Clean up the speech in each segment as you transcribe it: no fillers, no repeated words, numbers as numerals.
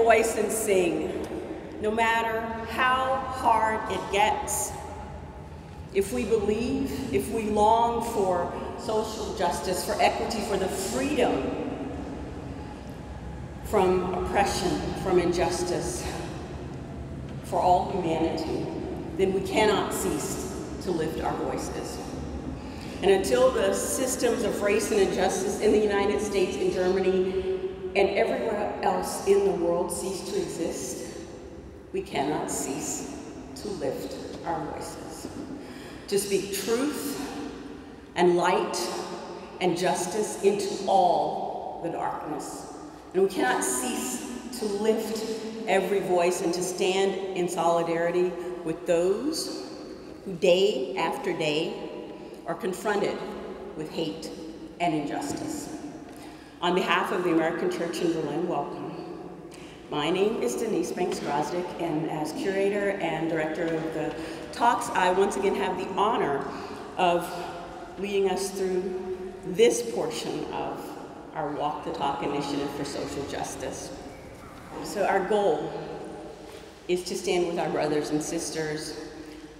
voice and sing, no matter how hard it gets. If we believe, if we long for social justice, for equity, for the freedom from oppression, from injustice, for all humanity, then we cannot cease to lift our voices. And until the systems of race and injustice in the United States, in Germany, and everywhere else in the world cease to exist, we cannot cease to lift our voices, to speak truth and light and justice into all the darkness. And we cannot cease to lift every voice and to stand in solidarity with those who day after day are confronted with hate and injustice. On behalf of the American Church in Berlin, welcome. My name is Denise Banks-Grasedyck, and as curator and director of the talks, I once again have the honor of leading us through this portion of our Walk the Talk initiative for social justice. So our goal is to stand with our brothers and sisters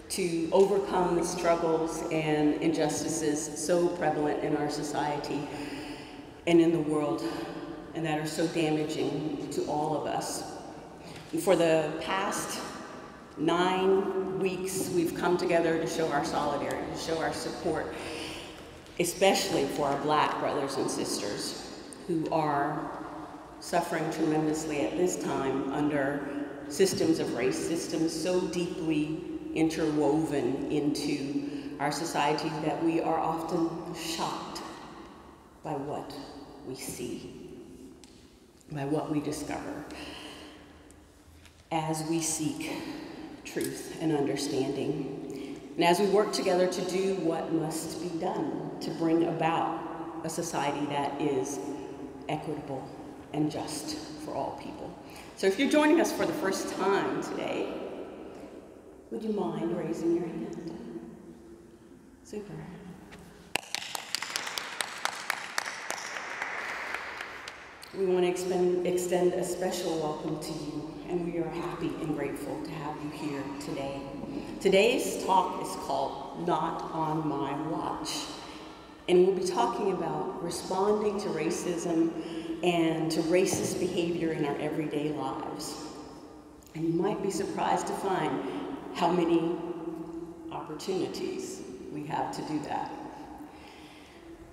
to overcome the struggles and injustices so prevalent in our society and in the world, and that are so damaging to all of us. And for the past 9 weeks, we've come together to show our solidarity, to show our support, especially for our Black brothers and sisters who are suffering tremendously at this time under systems of race, systems so deeply interwoven into our society that we are often shocked by what we see, by what we discover as we seek truth and understanding, and as we work together to do what must be done to bring about a society that is equitable and just for all people. So if you're joining us for the first time today, would you mind raising your hand? Super. We want to extend a special welcome to you, and we are happy and grateful to have you here today. Today's talk is called Not on My Watch, and we'll be talking about responding to racism and to racist behavior in our everyday lives. And you might be surprised to find how many opportunities we have to do that.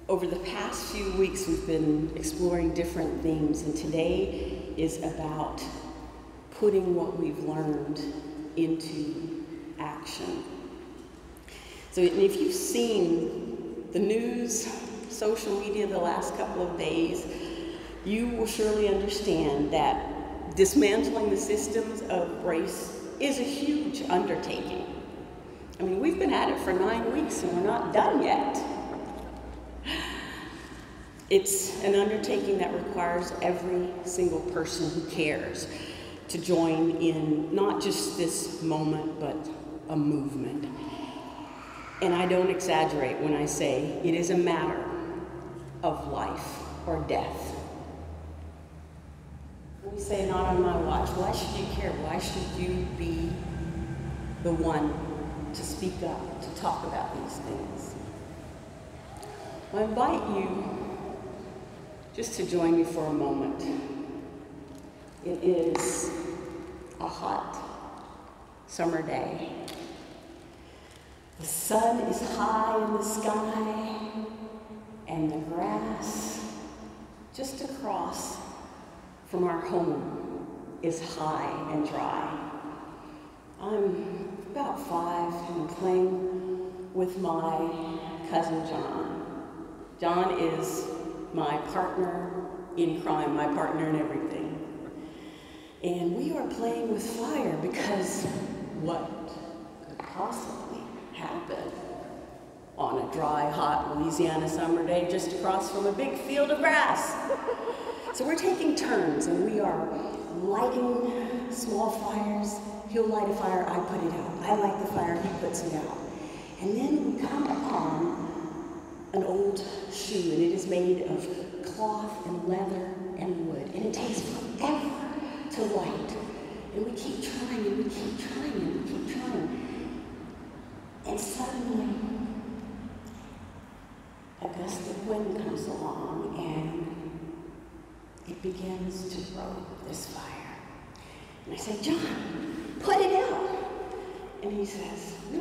Over the past few weeks, we've been exploring different themes, and today is about putting what we've learned into action. So if you've seen the news, social media the last couple of days, you will surely understand that dismantling the systems of race is a huge undertaking. I mean, we've been at it for 9 weeks and we're not done yet. It's an undertaking that requires every single person who cares to join in not just this moment, but a movement. And I don't exaggerate when I say it is a matter of life or death. We say not on my watch. Why should you care? Why should you be the one to speak up, to talk about these things? I invite you just to join me for a moment. It is a hot summer day. The sun is high in the sky, and the grass just across from our home is high and dry. I'm about 5 and playing with my cousin John. John is my partner in crime, my partner in everything. And we are playing with fire because what could possibly happen on a dry, hot Louisiana summer day just across from a big field of grass? So we're taking turns and we are lighting small fires. He'll light a fire, I put it out. I light the fire, he puts it out. And then we come upon an old shoe, and it is made of cloth and leather and wood. And it takes forever to light. And we keep trying, and we keep trying, and we keep trying. And suddenly, a gust of wind comes along, and it begins to grow, this fire. And I say, John, put it out. And he says, no,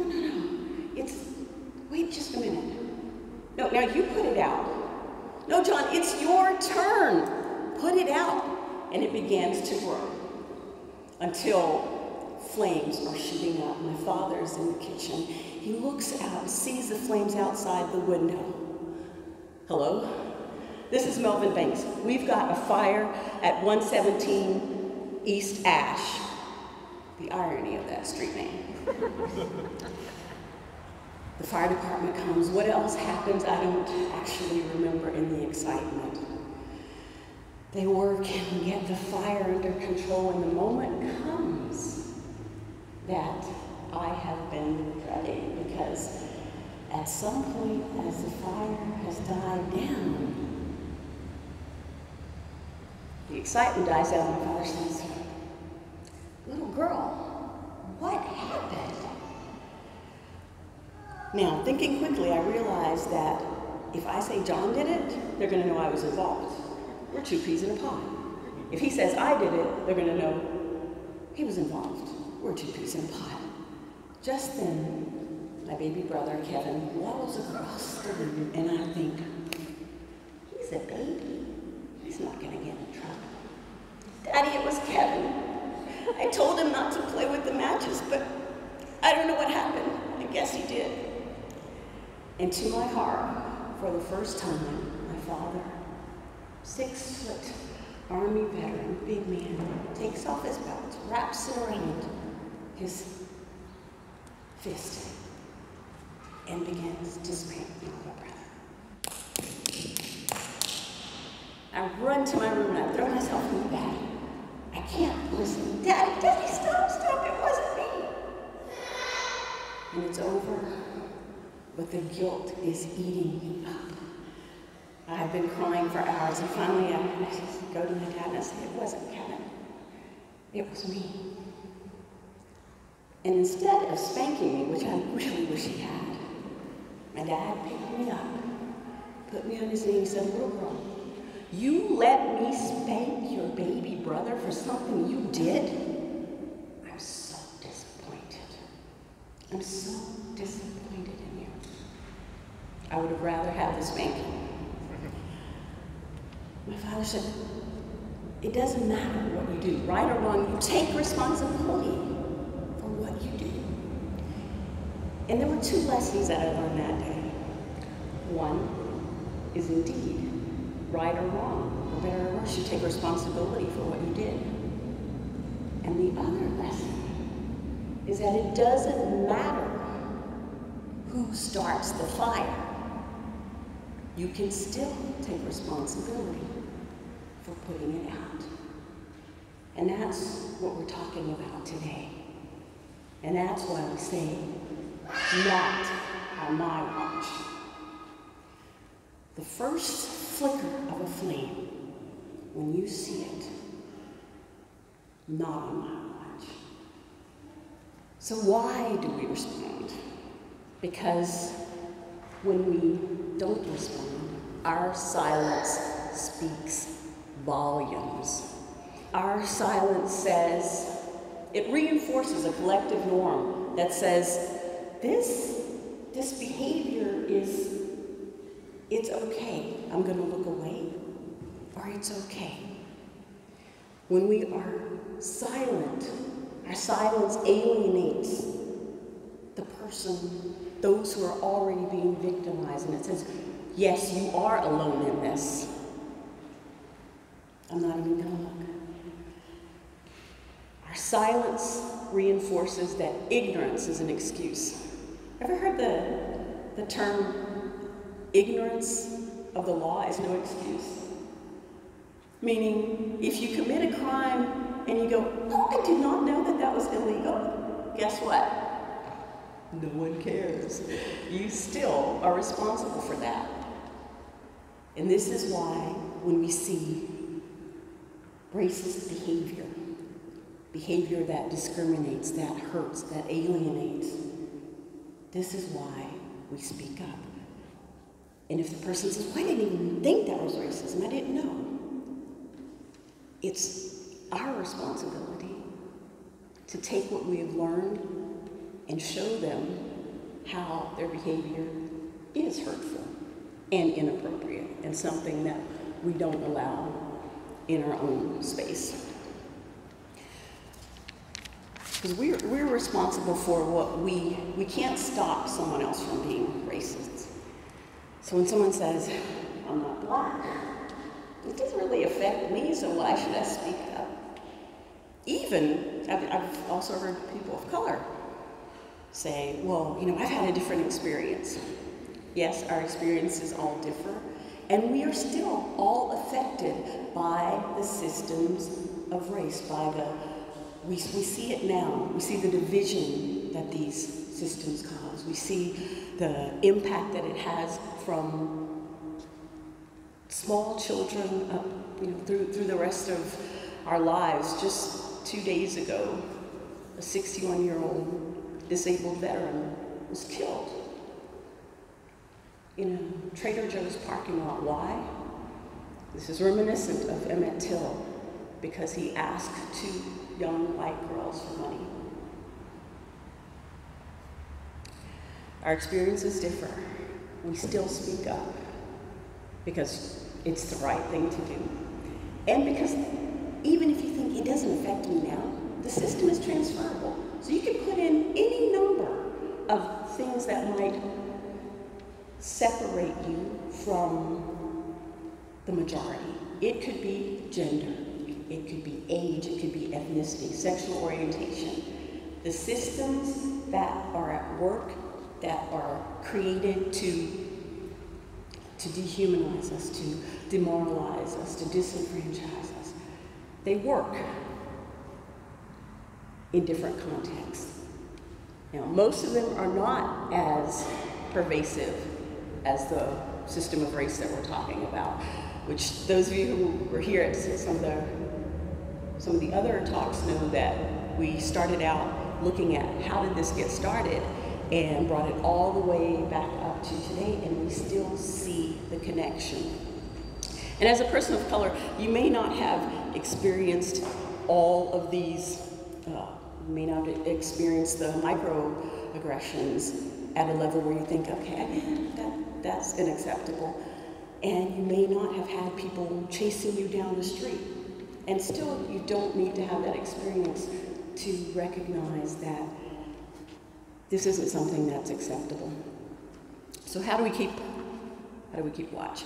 wait just a minute. No, now you put it out. No, John, it's your turn. Put it out. And it begins to grow until flames are shooting up. My father's in the kitchen. He looks out, sees the flames outside the window. Hello? This is Melvin Banks. We've got a fire at 117 East Ash. The irony of that street name. The fire department comes. What else happens? I don't actually remember in the excitement. They work and get the fire under control, and the moment comes that I have been dreading, because at some point as the fire has died down, the excitement dies down, and my father says, little girl, what happened? Now, thinking quickly, I realized that if I say John did it, they're going to know I was involved. We're two peas in a pod. If he says I did it, they're going to know he was involved. We're two peas in a pod. Just then, my baby brother, Kevin, waddles across the room, and I think, he's a baby. He's not going to get in trouble. Daddy, it was Kevin. I told him not to play with the matches, but I don't know what happened. I guess he did. And to my horror, for the first time, my father, 6-foot Army veteran, big man, takes off his belt, wraps it around his fist, and begins to spank my little brother. I run to my room and I throw myself in the bed. I can't listen. Daddy, stop, it wasn't me. And it's over, but the guilt is eating me up. I've been crying for hours, and finally I go to my dad and I say, it wasn't Kevin, it was me. And instead of spanking me, which I really wish he had, my dad picked me up, put me on his knee and said, little girl, you let me spank your baby brother for something you did? I'm so disappointed. I'm so disappointed in you. I would have rather had the spanking. My father said, it doesn't matter what you do, right or wrong, you take responsibility for what you do. And there were two lessons that I learned that day. One is indeed, right or wrong, for better or worse, you take responsibility for what you did. And the other lesson is that it doesn't matter who starts the fire. You can still take responsibility for putting it out. And that's what we're talking about today. And that's why we say, not on my watch. The first flicker of a flame, when you see it, not on my watch. So why do we respond? Because when we don't respond, our silence speaks volumes. Our silence says, it reinforces a collective norm that says, this behavior it's okay. I'm going to look away, or it's okay. When we are silent, our silence alienates the person, those who are already being victimized, and it says, yes, you are alone in this. I'm not even going to look. Our silence reinforces that ignorance is an excuse. Ever heard the term ignorance of the law is no excuse? Meaning, if you commit a crime and you go, oh, I did not know that was illegal, guess what? No one cares. You still are responsible for that. And this is why when we see racist behavior behavior that discriminates, that hurts, that alienates. This is why we speak up. And if the person says, well, I didn't even think that was racism, I didn't know. It's our responsibility to take what we have learned and show them how their behavior is hurtful and inappropriate and something that we don't allow in our own space. Because we're responsible for what we can't stop someone else from being racist. So when someone says, I'm not black, it doesn't really affect me, so why should I speak up? Even, I've also heard people of color say, well, I've had a different experience. Yes, our experiences all differ, and we are still all affected by the systems of race, we see it now. We see the division that these systems cause. We see the impact that it has from small children up, through the rest of our lives. Just 2 days ago, a 61-year-old disabled veteran was killed in a Trader Joe's parking lot. Why? This is reminiscent of Emmett Till, because he asked two young white girls for money. Our experiences differ. We still speak up because it's the right thing to do. And because even if you think it doesn't affect me now, the system is transferable. So you can put in any number of things that might separate you from the majority. It could be gender, it could be age, it could be ethnicity, sexual orientation. The systems that are at work, that are created to dehumanize us, to demoralize us, to disenfranchise us, they work in different contexts. Now, most of them are not as pervasive as the system of race that we're talking about, which those of you who were here at some of the other talks know that we started out looking at how did this get started and brought it all the way back up to today, and we still see the connection. And as a person of color, you may not have experienced all of these, you may not have experienced the microaggressions at a level where you think, okay, that's unacceptable. And you may not have had people chasing you down the street. And still, you don't need to have that experience to recognize that this isn't something that's acceptable. So how do we keep watch?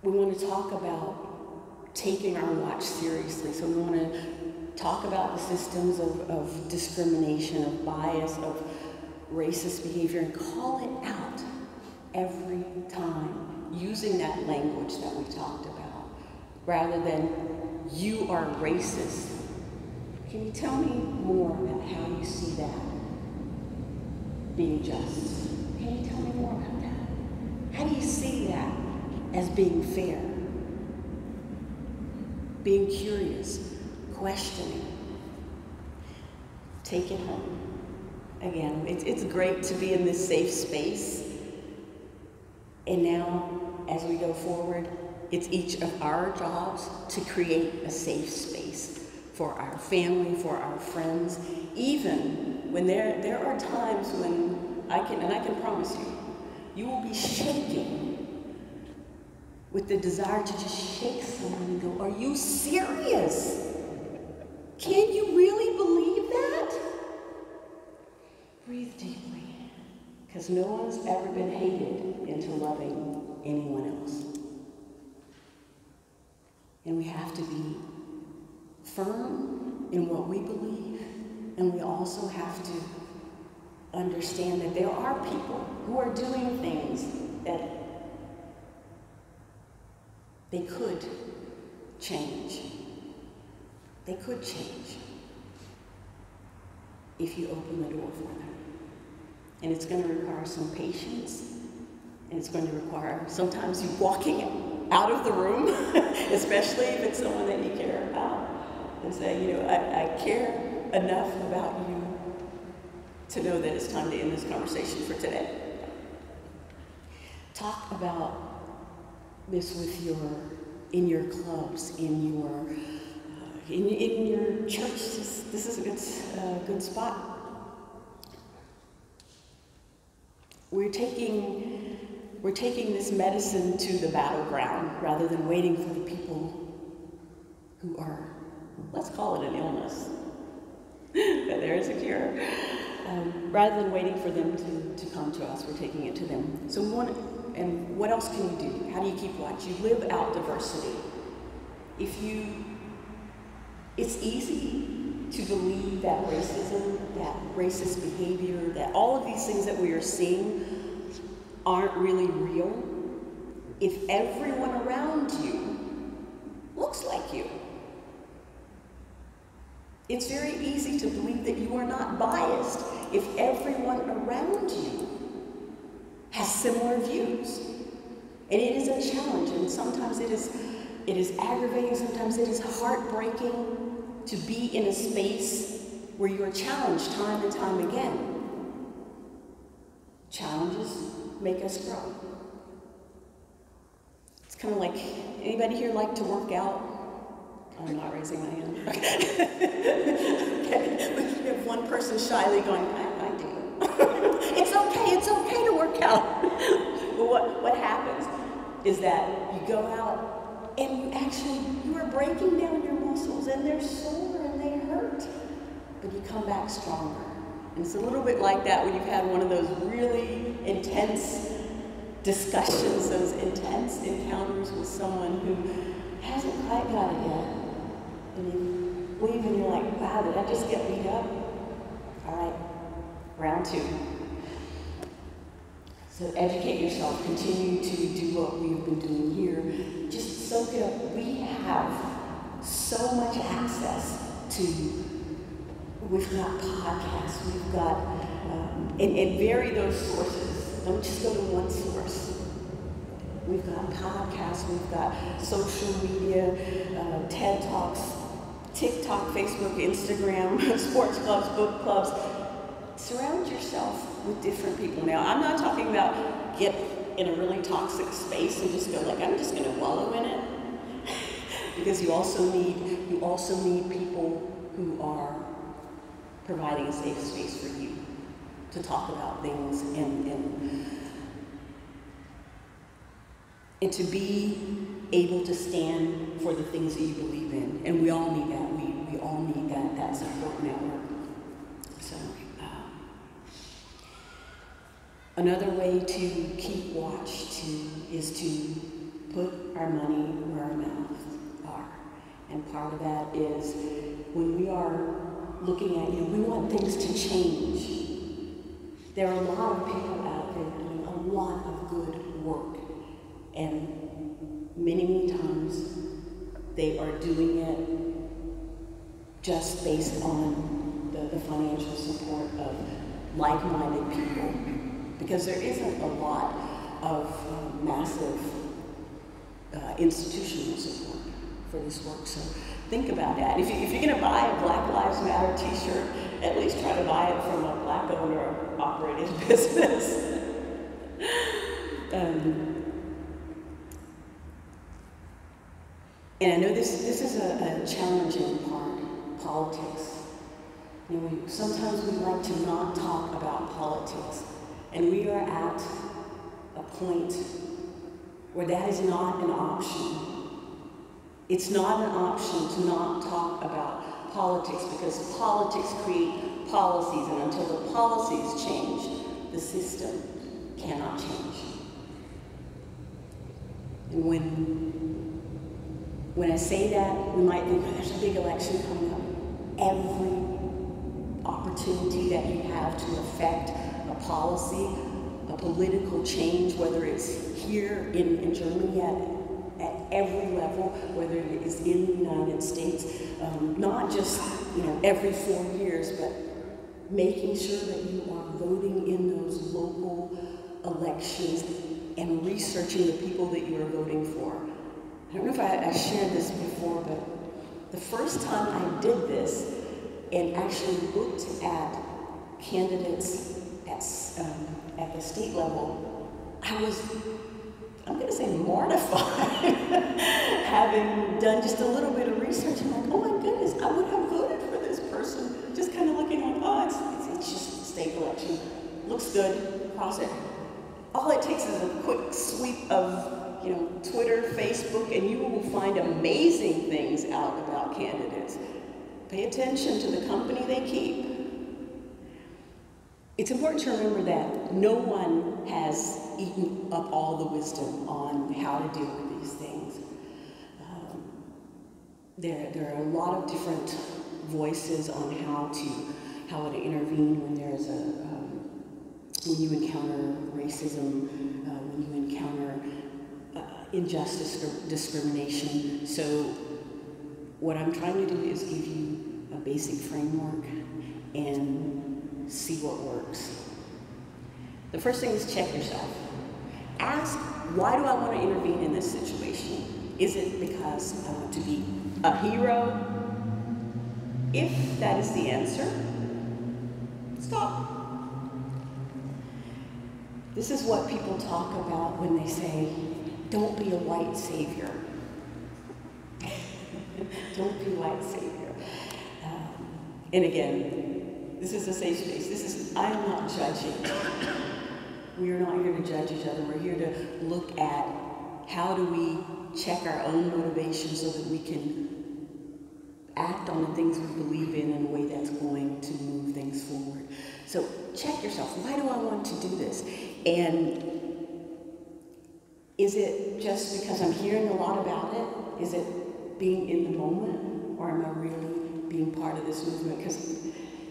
We want to talk about taking our watch seriously. So we want to talk about the systems of discrimination, of bias, of racist behavior, and call it out every time using that language that we talked about, rather than you are racist. Can you tell me more about how you see that being just? Can you tell me more about that? How do you see that as being fair? Being curious, questioning. Take it home. Again, it's great to be in this safe space. And now, as we go forward, it's each of our jobs to create a safe space for our family, for our friends, even when there are times when I can promise you will be shaking with the desire to just shake someone and go, are you serious? Can you really believe that? Breathe deeply, because no one's ever been hated into loving anyone else. And we have to be firm in what we believe, and we also have to understand that there are people who are doing things that they could change. They could change if you open the door for them. And it's going to require some patience, and it's going to require sometimes you walking out of the room, especially if it's someone that you care about, and say, you know, I care enough about you to know that it's time to end this conversation for today. Talk about this with in your clubs, in your church. This is a good spot. We're taking this medicine to the battleground rather than waiting for the people who are, let's call it an illness, but there is a cure. Rather than waiting for them to come to us, we're taking it to them. So and what else can you do? How do you keep watch? You live out diversity. It's easy to believe that racism, that racist behavior, that all of these things that we are seeing aren't really real if everyone around you looks like you. It's very easy to believe that you are not biased if everyone around you has similar views. And it is a challenge, and sometimes it is aggravating, sometimes it is heartbreaking to be in a space where you are challenged time and time again. Challenges make us grow. It's kind of like, anybody here like to work out? I'm not raising my hand. Okay. We have one person shyly going, I do. It's okay to work out. But what happens is that you go out and you are breaking down your muscles and they're sore and they hurt, but you come back stronger. And it's a little bit like that when you've had one of those really intense discussions, those intense encounters with someone who hasn't quite got it yet. And you leave and you're like, wow, did I just get beat up? All right, round two. So educate yourself, continue to do what we've been doing here. Just soak it up. We have so much access to, we've got podcasts, we've got, and vary those sources. Don't just go to one source. We've got podcasts, we've got social media, TED Talks, TikTok, Facebook, Instagram, sports clubs, book clubs. Surround yourself with different people. Now, I'm not talking about get in a really toxic space and just go like, I'm just gonna wallow in it. Because you also need people who are providing a safe space for you to talk about things and to be able to stand for the things that you believe in. And we all need that. We all need that support network. So another way to keep watch is to put our money where our mouths are. And part of that is when we are looking at, we want things to change. There are a lot of people out there doing a lot of good work. And many times they are doing it just based on the financial support of like-minded people. Because there isn't a lot of massive institutional support for this work. So think about that. If you're going to buy a Black Lives Matter t-shirt, at least try to buy it from a Black owner-operated business. And I know this is a challenging part, politics. Sometimes we like to not talk about politics. And we are at a point where that is not an option. It's not an option to not talk about politics because politics create policies, and until the policies change, the system cannot change. And when I say that, we might think, oh, there's a big election coming up. Every opportunity that you have to affect a policy, a political change, whether it's here in Germany at every level, whether it is in the United States, not just every 4 years, but making sure that you are voting in those local elections and researching the people that you are voting for. I don't know if I shared this before, but The first time I did this and actually looked at candidates at the state level, I was, I'm going to say, mortified. Having done just a little bit of research, I'm like, oh my goodness, I would have voted for this person. Just kind of looking like, oh, it's just a state election. Looks good, cross it. All it takes is a quick sweep of Twitter, Facebook, and you will find amazing things out about candidates. Pay attention to the company they keep. It's important to remember that no one has eaten up all the wisdom on how to deal with these things. There are a lot of different voices on how to intervene when there's when you encounter racism, when you encounter injustice or discrimination. So what I'm trying to do is give you a basic framework and see what works. The first thing is check yourself. Ask, why do I want to intervene in this situation? Is it because I want to be a hero? If that is the answer, stop. This is what people talk about when they say, don't be a white savior. Don't be a white savior. And again, this is a safe space. I'm not judging. We are not here to judge each other. We're here to look at how do we check our own motivations so that we can act on the things we believe in a way that's going to move things forward. So check yourself. Why do I want to do this? And is it just because I'm hearing a lot about it? Is it being in the moment? Or am I really being part of this movement? Because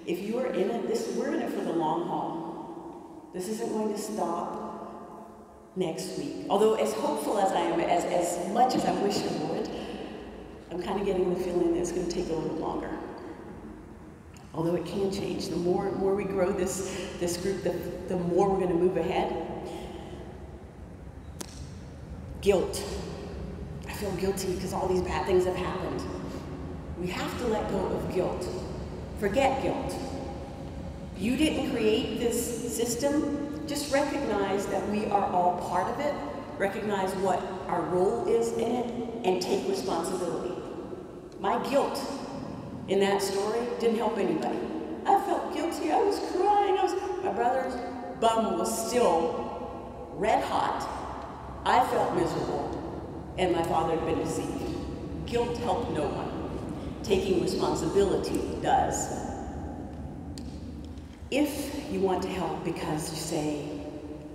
if you are in it, we're in it for the long haul. This isn't going to stop next week. Although as hopeful as I am, as much as I wish it would, I'm kind of getting the feeling that it's going to take a little longer. Although it can change. The more we grow this group, the more we're going to move ahead. Guilt. I feel guilty because all these bad things have happened. We have to let go of guilt. Forget guilt. You didn't create this system. Just recognize that we are all part of it. Recognize what our role is in it and take responsibility. My guilt in that story didn't help anybody. I felt guilty. I was crying. My brother's bum was still red hot. I felt miserable, and my father had been deceived. Guilt helped no one. Taking responsibility does. If you want to help because you say,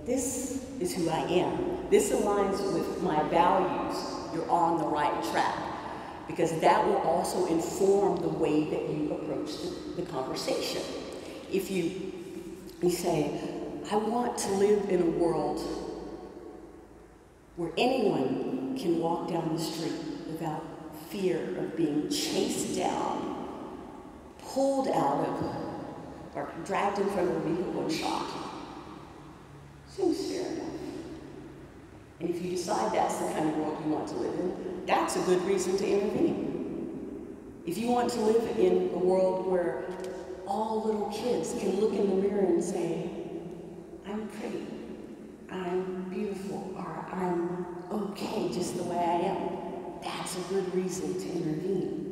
this is who I am, this aligns with my values, you're on the right track. Because that will also inform the way that you approach the conversation. If you say, I want to live in a world where anyone can walk down the street without fear of being chased down, pulled out of, or dragged in front of a vehicle and shot. Seems fair enough. And if you decide that's the kind of world you want to live in, that's a good reason to intervene. If you want to live in a world where all little kids can look in the mirror and say, I'm pretty, I'm beautiful, or I'm okay just the way I am, that's a good reason to intervene.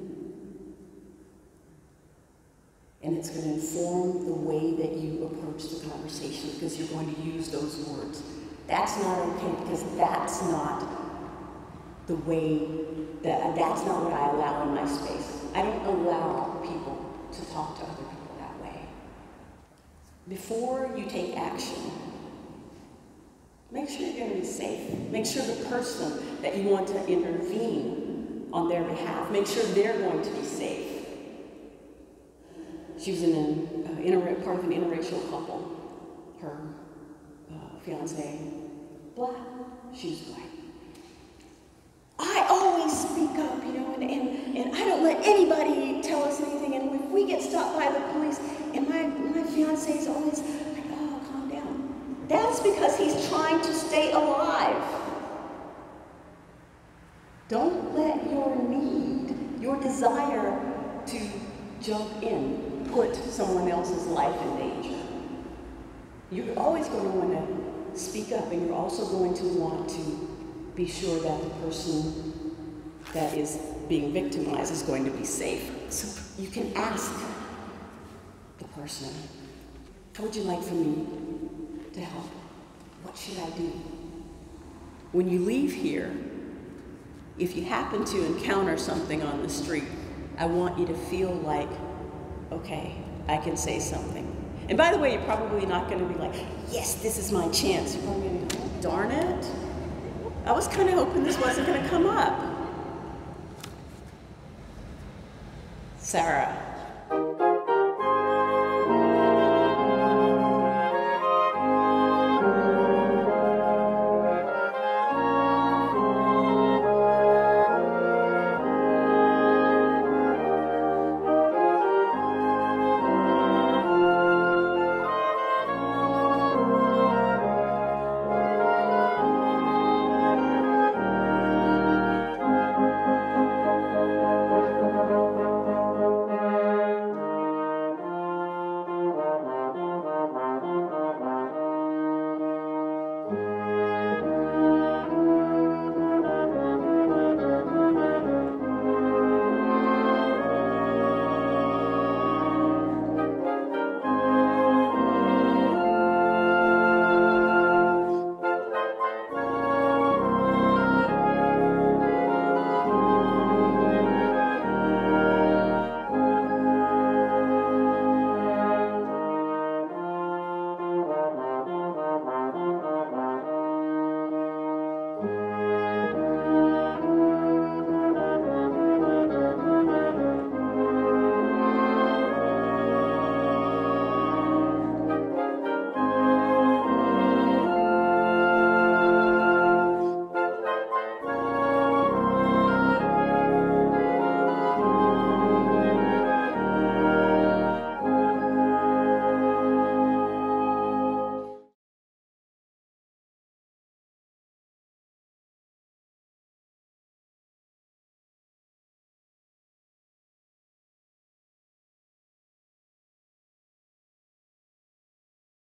And it's going to inform the way that you approach the conversation because you're going to use those words. That's not okay because that's not the way, that's not what I allow in my space. I don't allow people to talk to other people that way. Before you take action, make sure you're going to be safe. Make sure the person that you want to intervene on their behalf, make sure they're going to be safe. She was in part of an interracial couple. Her fiance, black, she was white. I always speak up, and I don't let anybody tell us anything. And if we get stopped by the police, and my fiance is always like, oh, calm down. That's because he's trying to stay alive. Don't let your need your desire to jump in, put someone else's life in danger. You're always going to want to speak up, and you're also going to want to be sure that the person that is being victimized is going to be safe. So you can ask the person, how would you like for me to help? What should I do? When you leave here, if you happen to encounter something on the street, I want you to feel like, okay, I can say something. And by the way, you're probably not going to be like, yes, this is my chance. You're probably going to be like, darn it. I was kind of hoping this wasn't going to come up. Sarah.